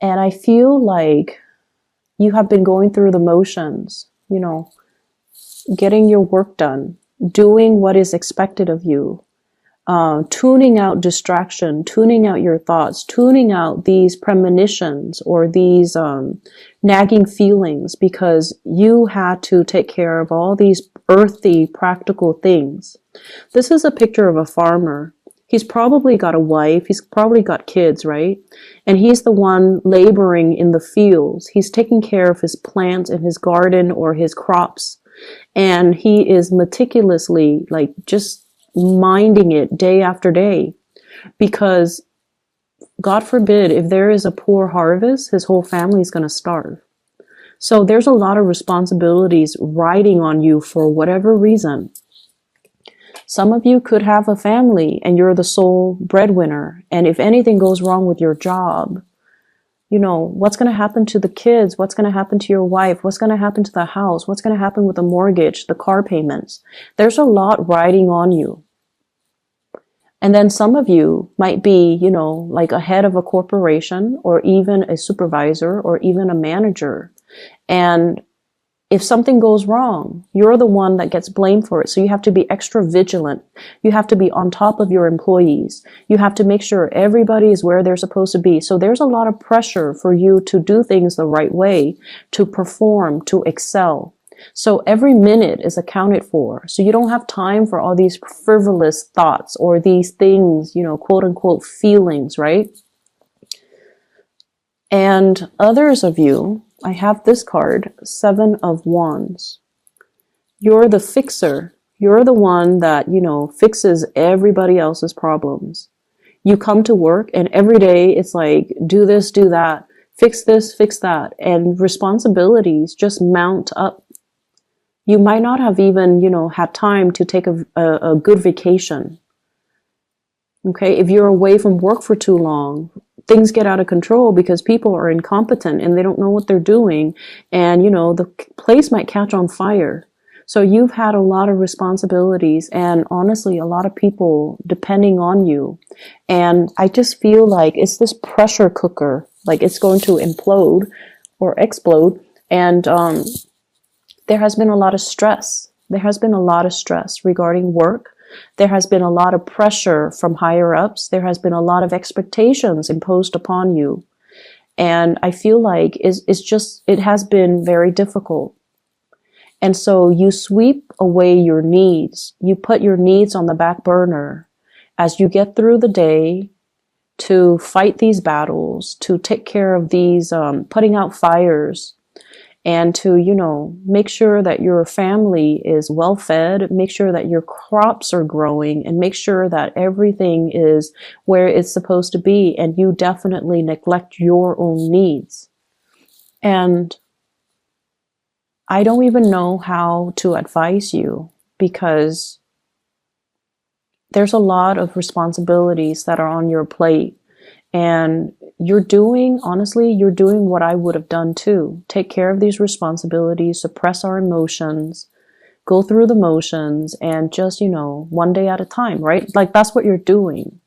And I feel like you have been going through the motions, getting your work done, doing what is expected of you, tuning out distraction, tuning out your thoughts, tuning out these premonitions or these nagging feelings, because you had to take care of all these earthy, practical things. This is a picture of a farmer. He's probably got a wife, he's probably got kids, right? And he's the one laboring in the fields. He's taking care of his plants in his garden or his crops. And he is meticulously, like, just minding it day after day, because God forbid, if there is a poor harvest, his whole family is going to starve. So there's a lot of responsibilities riding on you for whatever reason. Some of you could have a family and you're the sole breadwinner. And if anything goes wrong with your job, what's going to happen to the kids? What's going to happen to your wife? What's going to happen to the house? What's going to happen with the mortgage, the car payments? There's a lot riding on you. And then some of you might be, like a head of a corporation or even a supervisor or even a manager. And if something goes wrong, you're the one that gets blamed for it. So you have to be extra vigilant. You have to be on top of your employees. You have to make sure everybody is where they're supposed to be. So there's a lot of pressure for you to do things the right way, to perform, to excel. So every minute is accounted for. So you don't have time for all these frivolous thoughts or these things, quote unquote feelings, right? And others of you, I have this card, 7 of Wands. You're the fixer. You're the one that, fixes everybody else's problems. You come to work and every day it's like, do this, do that, fix this, fix that. And responsibilities just mount up. You might not have even, had time to take a good vacation. Okay, if you're away from work for too long, things get out of control because people are incompetent and they don't know what they're doing. And, the place might catch on fire. So you've had a lot of responsibilities and honestly, a lot of people depending on you. And I just feel like it's this pressure cooker, like it's going to implode or explode. And there has been a lot of stress. There has been a lot of stress regarding work. There has been a lot of pressure from higher ups. There has been a lot of expectations imposed upon you. And I feel like it has been very difficult. And so you sweep away your needs. You put your needs on the back burner as you get through the day to fight these battles, to take care of these, putting out fires, and to, make sure that your family is well fed, make sure that your crops are growing, and make sure that everything is where it's supposed to be. And you definitely neglect your own needs. And I don't even know how to advise you, because there's a lot of responsibilities that are on your plate. And you're doing what I would have done too. Take care of these responsibilities, suppress our emotions, go through the motions, and just, one day at a time, right? Like that's what you're doing.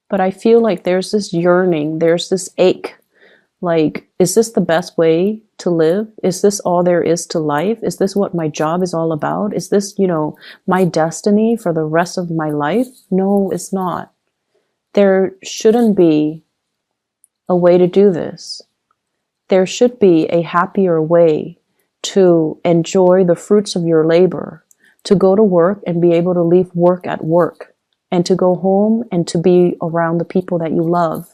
But I feel like there's this yearning, there's this ache. Like, is this the best way to live? Is this all there is to life? Is this what my job is all about? Is this, my destiny for the rest of my life? No, it's not. There shouldn't be a way to do this. There should be a happier way to enjoy the fruits of your labor, to go to work and be able to leave work at work, and to go home and to be around the people that you love.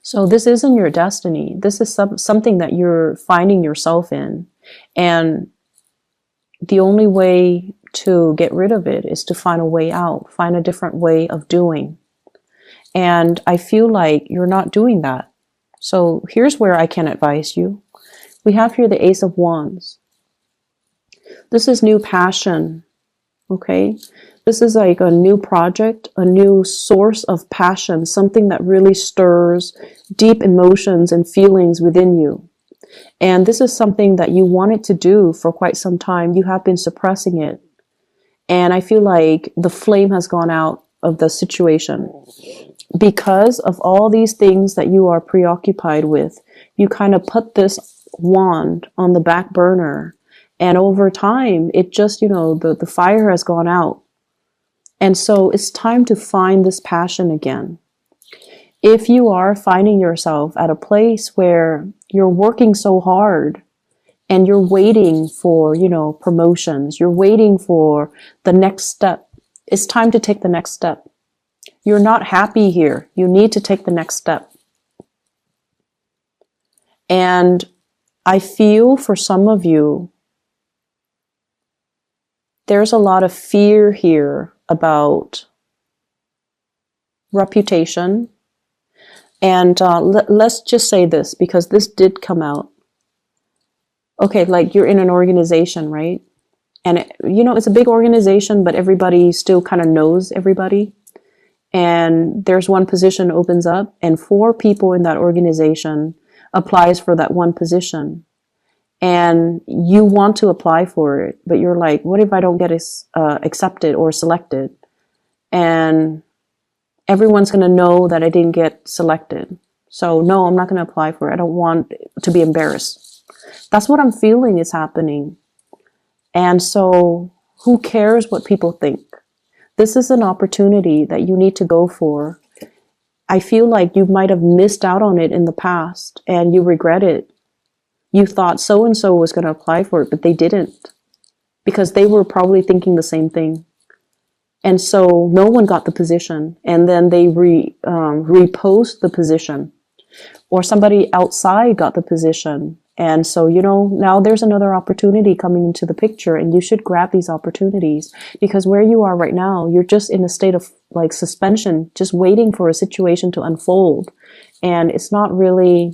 So this isn't your destiny. This is something that you're finding yourself in. And the only way to get rid of it is to find a way out, find a different way of doing. And I feel like you're not doing that. So here's where I can advise you. We have here the Ace of Wands. This is new passion. Okay? This is like a new project, a new source of passion, something that really stirs deep emotions and feelings within you. And this is something that you wanted to do for quite some time. You have been suppressing it. And I feel like the flame has gone out of the situation. because of all these things that you are preoccupied with, you kind of put this wand on the back burner. And over time, it just, the fire has gone out. And so it's time to find this passion again. If you are finding yourself at a place where you're working so hard and you're waiting for, promotions, you're waiting for the next step, it's time to take the next step. You're not happy here. You need to take the next step. And I feel for some of you, there's a lot of fear here about reputation. And let's just say this, because this did come out. Okay, like you're in an organization, right? And it's a big organization, but everybody still kind of knows everybody. And there's one position opens up, and 4 people in that organization applies for that one position. And you want to apply for it, but you're like, what if I don't get accepted or selected? And everyone's going to know that I didn't get selected. So no, I'm not going to apply for it. I don't want to be embarrassed. That's what I'm feeling is happening. And so who cares what people think? This is an opportunity that you need to go for. I feel like you might have missed out on it in the past and you regret it. You thought so-and-so was going to apply for it, but they didn't, because they were probably thinking the same thing. And so no one got the position, and then they repost the position, or somebody outside got the position. And so, now there's another opportunity coming into the picture, and you should grab these opportunities, because where you are right now, you're just in a state of like suspension, just waiting for a situation to unfold. And it's not really,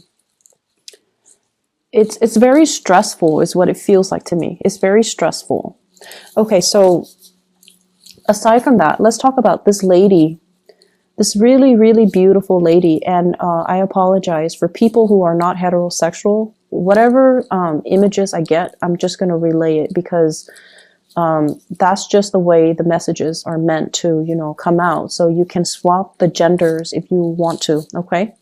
it's very stressful is what it feels like to me. It's very stressful. Okay, so aside from that, let's talk about this lady, this really, really beautiful lady. And I apologize for people who are not heterosexual. Whatever images I get, I'm just going to relay it, because that's just the way the messages are meant to, come out. So you can swap the genders if you want to, okay?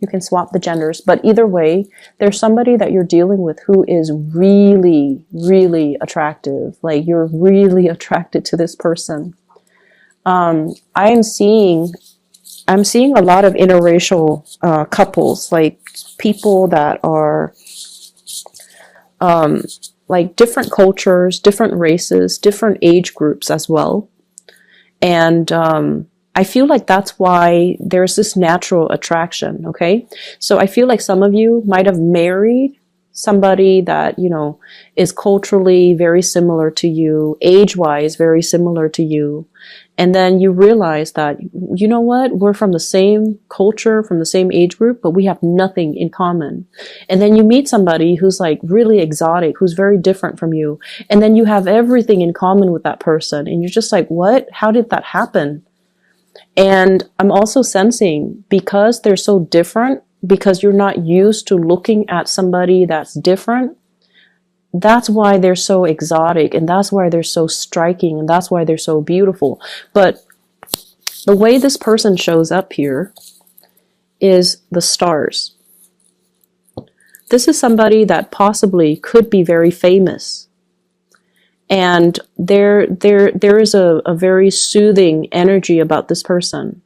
You can swap the genders. But either way, there's somebody that you're dealing with who is really, really attractive. Like, you're really attracted to this person. I'm seeing a lot of interracial couples, like people that are like different cultures, different races, different age groups as well. And I feel like that's why there's this natural attraction, okay? So I feel like some of you might have married somebody that, is culturally very similar to you, age-wise very similar to you. And then you realize that, you know what, we're from the same culture, from the same age group, but we have nothing in common. And then you meet somebody who's like really exotic, who's very different from you. And then you have everything in common with that person. And you're just like, what? How did that happen? And I'm also sensing, because they're so different, because you're not used to looking at somebody that's different, that's why they're so exotic, and that's why they're so striking, and that's why they're so beautiful. But the way this person shows up here is the stars. This is somebody that possibly could be very famous. And there is a very soothing energy about this person.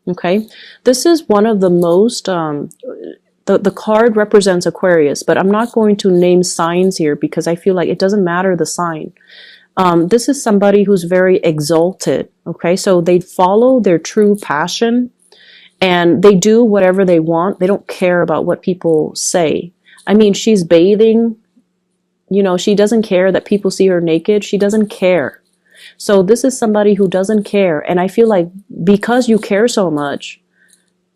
Okay? This is one of the most, the card represents Aquarius, but I'm not going to name signs here because I feel like it doesn't matter the sign. This is somebody who's very exalted. Okay? So they follow their true passion and they do whatever they want. They don't care about what people say. I mean, she's bathing. She doesn't care that people see her naked. She doesn't care. So this is somebody who doesn't care. And I feel like because you care so much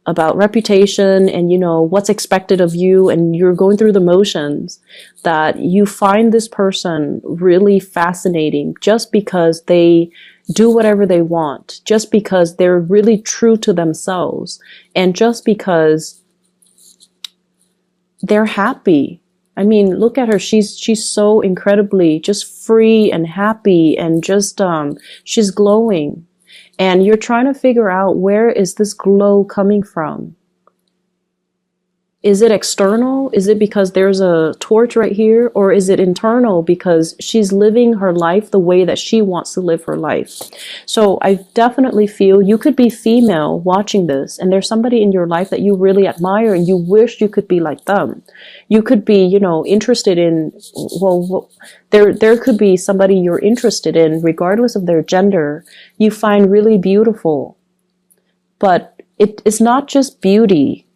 about reputation and, what's expected of you, and you're going through the motions, that you find this person really fascinating just because they do whatever they want, just because they're really true to themselves, and just because they're happy. I mean, look at her. She's so incredibly just free and happy, and just she's glowing. And you're trying to figure out, where is this glow coming from? Is it external? Is it because there's a torch right here? Or is it internal because she's living her life the way that she wants to live her life? So I definitely feel you could be female watching this, and there's somebody in your life that you really admire and you wish you could be like them. You could be, you know, interested in, well, there could be somebody you're interested in, regardless of their gender, you find really beautiful. But it's not just beauty.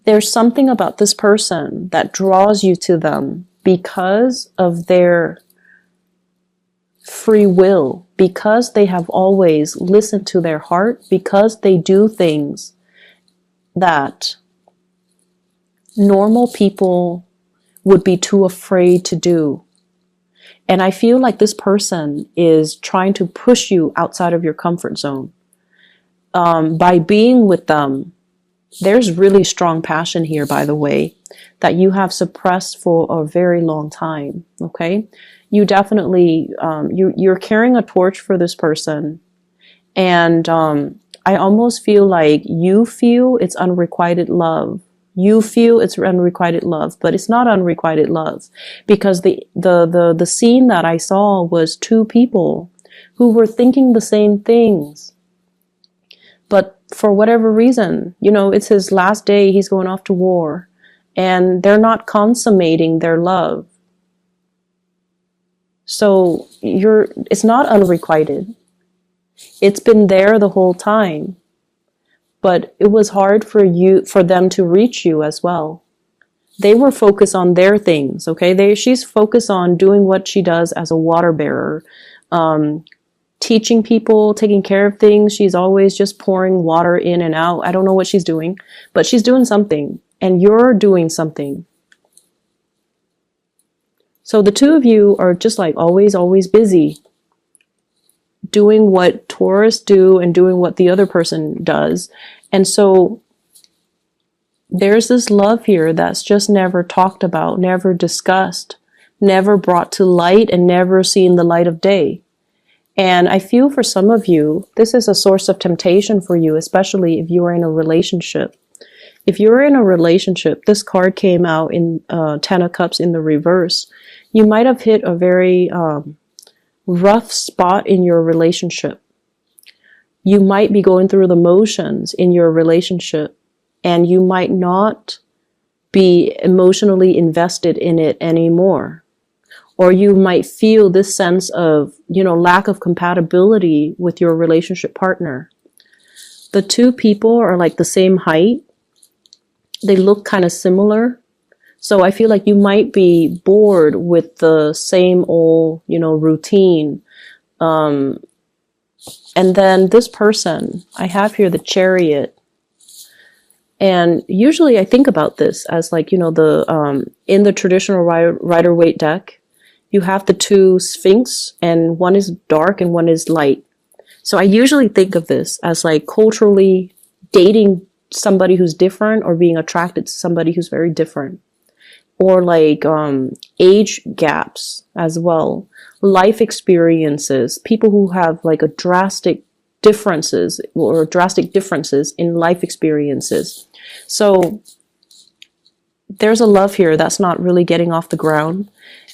There's something about this person that draws you to them because of their free will, because they have always listened to their heart, because they do things that normal people would be too afraid to do. And I feel like this person is trying to push you outside of your comfort zone. By being with them, there's really strong passion here, by the way, that you have suppressed for a very long time, okay? You definitely, you're carrying a torch for this person. And I almost feel like you feel it's unrequited love. You feel it's unrequited love, but it's not unrequited love, because the scene that I saw was two people who were thinking the same things. But for whatever reason, you know, it's his last day, he's going off to war, and they're not consummating their love. So it's not unrequited. It's been there the whole time. But it was hard for them to reach you as well. They were focused on their things, okay? She's focused on doing what she does as a water bearer, teaching people, taking care of things. She's always just pouring water in and out. I don't know what she's doing, but she's doing something, and you're doing something. So the two of you are just like always busy doing what Taurus do and doing what the other person does. And so there's this love here that's just never talked about, never discussed, never brought to light, and never seen the light of day. And I feel for some of you, this is a source of temptation for you, especially if you are in a relationship. If you're in a relationship, this card came out in Ten of Cups in the reverse. You might have hit a very rough spot in your relationship. You might be going through the motions in your relationship, and you might not be emotionally invested in it anymore. Or you might feel this sense of, you know, lack of compatibility with your relationship partner. The two people are like the same height. They look kind of similar. So I feel like you might be bored with the same old, you know, routine. And then this person, I have here the Chariot. And usually I think about this as like, you know, in the traditional Rider-Waite deck, you have the two Sphinx, and one is dark and one is light. So I usually think of this as like culturally dating somebody who's different, or being attracted to somebody who's very different. Or like age gaps as well, life experiences, people who have like a drastic differences in life experiences. So there's a love here that's not really getting off the ground.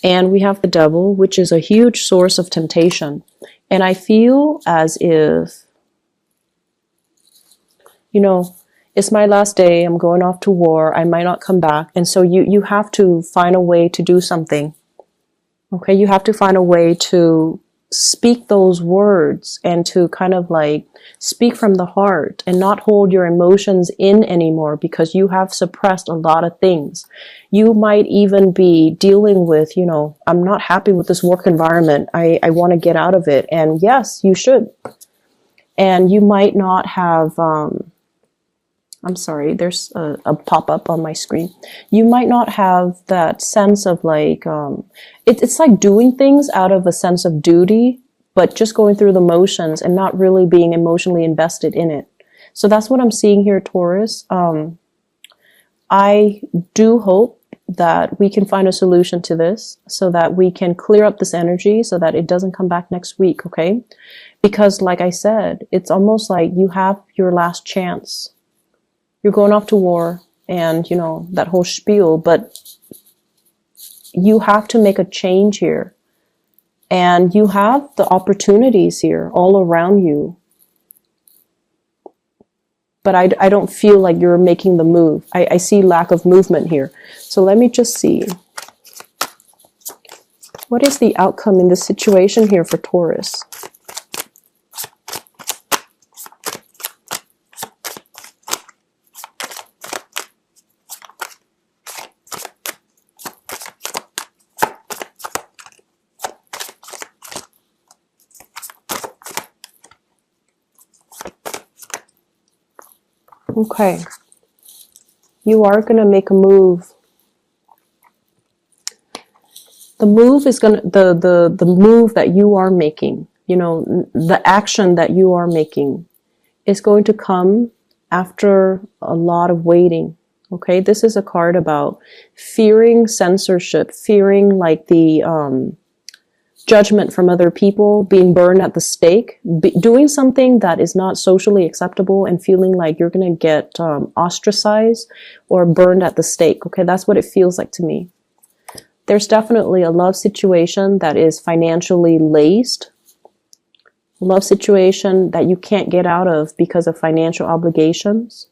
And we have the Devil, which is a huge source of temptation. And I feel as if, you know, it's my last day, I'm going off to war, I might not come back. And so you have to find a way to do something. Okay, you have to find a way to speak those words and to kind of like speak from the heart and not hold your emotions in anymore, because you have suppressed a lot of things. You might even be dealing with, you know, I'm not happy with this work environment. I want to get out of it. And yes, you should. And you might not have, I'm sorry, there's a pop-up on my screen. You might not have that sense of like, it's like doing things out of a sense of duty, but just going through the motions and not really being emotionally invested in it. So that's what I'm seeing here, Taurus. I do hope that we can find a solution to this so that we can clear up this energy so that it doesn't come back next week, okay? Because like I said, it's almost like you have your last chance. You're going off to war and, you know, that whole spiel, but you have to make a change here. And you have the opportunities here all around you. But I don't feel like you're making the move. I see lack of movement here. So let me just see. What is the outcome in this situation here for Taurus? Okay, you are going to make a move. The move is going to, the move that you are making, you know, the action that you are making is going to come after a lot of waiting. Okay, this is a card about fearing censorship, fearing like the judgment from other people, being burned at the stake, doing something that is not socially acceptable and feeling like you're going to get ostracized or burned at the stake. Okay, that's what it feels like to me. There's definitely a love situation that is financially laced. Love situation that you can't get out of because of financial obligations.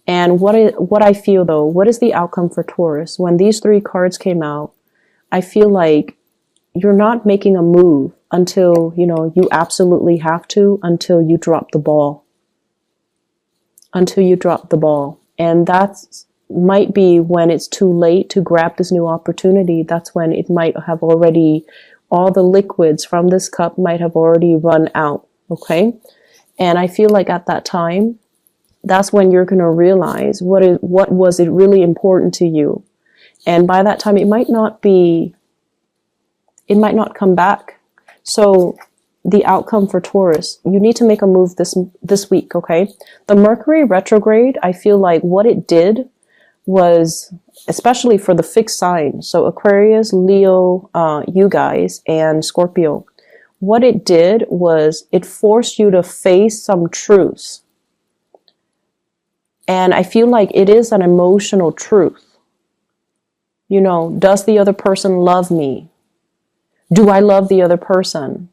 And what I feel though, what is the outcome for Taurus? When these three cards came out, I feel like you're not making a move until, you know, you absolutely have to, until you drop the ball. Until you drop the ball. And that's might be when it's too late to grab this new opportunity. That's when it might have already, all the liquids from this cup might have already run out. Okay. And I feel like at that time, that's when you're going to realize what was it really important to you. And by that time, it might not come back. So the outcome for Taurus, you need to make a move this week, okay? The Mercury retrograde, I feel like what it did was, especially for the fixed sign, so Aquarius, Leo, you guys, and Scorpio, what it did was it forced you to face some truths. And I feel like it is an emotional truth. You know, does the other person love me? Do I love the other person?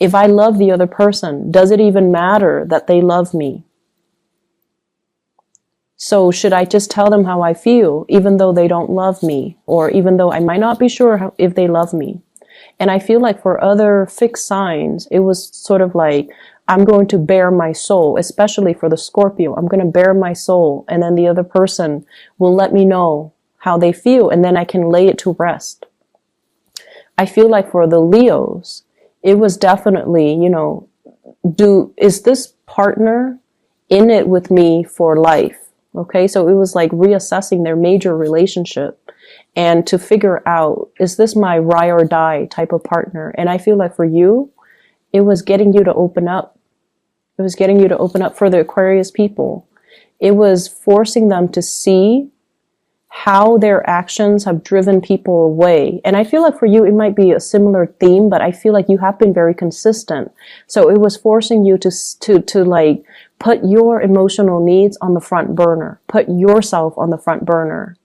If I love the other person, does it even matter that they love me? So should I just tell them how I feel, even though they don't love me, or even though I might not be sure if they love me? And I feel like for other fixed signs, it was sort of like, I'm going to bare my soul, especially for the Scorpio. I'm going to bare my soul, and then the other person will let me know how they feel, and then I can lay it to rest. I feel like for the Leos, it was definitely, you know, is this partner in it with me for life? Okay, so it was like reassessing their major relationship and to figure out, is this my ride or die type of partner? And I feel like for you, it was getting you to open up. It was getting you to open up for the Aquarius people. It was forcing them to see how their actions have driven people away. And I feel like for you, it might be a similar theme, but I feel like you have been very consistent. So it was forcing you to like put your emotional needs on the front burner, put yourself on the front burner.